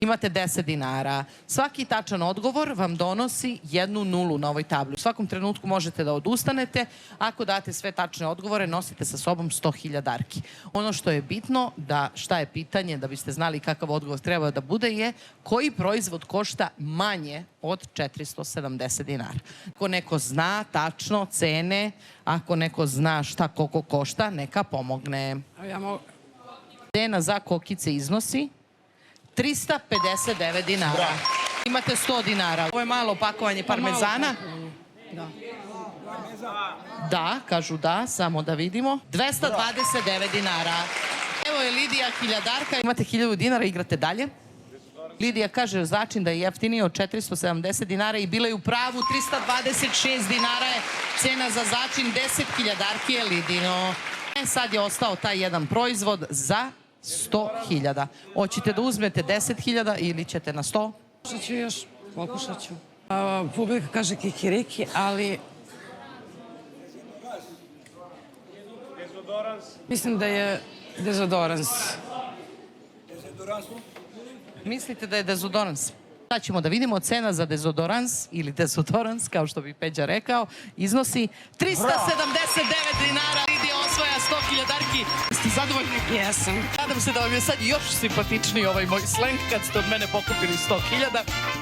imate 10 dinara. Svaki tačan odgovor vam donosi 1 nulu na ovoj tabli. U svakom trenutku možete da odustanete. Ako date sve tačne odgovore, nosite sa sobom 100.000 darki. Ono što je bitno, da šta je pitanje, da biste znali kakav odgovor treba da bude, je koji proizvod košta manje od 470 dinara. Ako neko zna tačno cene, ako neko zna šta koliko košta, neka pomogne. Cena za kokice iznosi 359 dinara. Imate 100 dinara. Ovo je malo pakovanje parmezana. Da, kažu da, samo da vidimo. 229 dinara. Evo je Lidija hiljadarka. Imate 1000 dinara, igrate dalje. Lidija kaže začin da je jeftinije od 470 dinara i bila je u pravu. 326 dinara je cena za začin. 10 hiljadarki je Lidino. Sad je ostao taj jedan proizvod za 100.000. Hoćete da uzmete 10.000 ili ćete na 100? Pokušat ću još, pokušat ću. Publika kaže kikiriki, ali... Mislim da je dezodorans. Mislite da je dezodorans? Sad ćemo da vidimo. Cena za dezodorans ili dezodorans, kao što bi Peđa rekao, iznosi 379 dinara. Lidija osvaja 100.000 darki. Ste zadovoljni? Jesam. Nadam se da vam je sad još simpatičniji ovaj moj sleng kad ste od mene pokupili 100.000.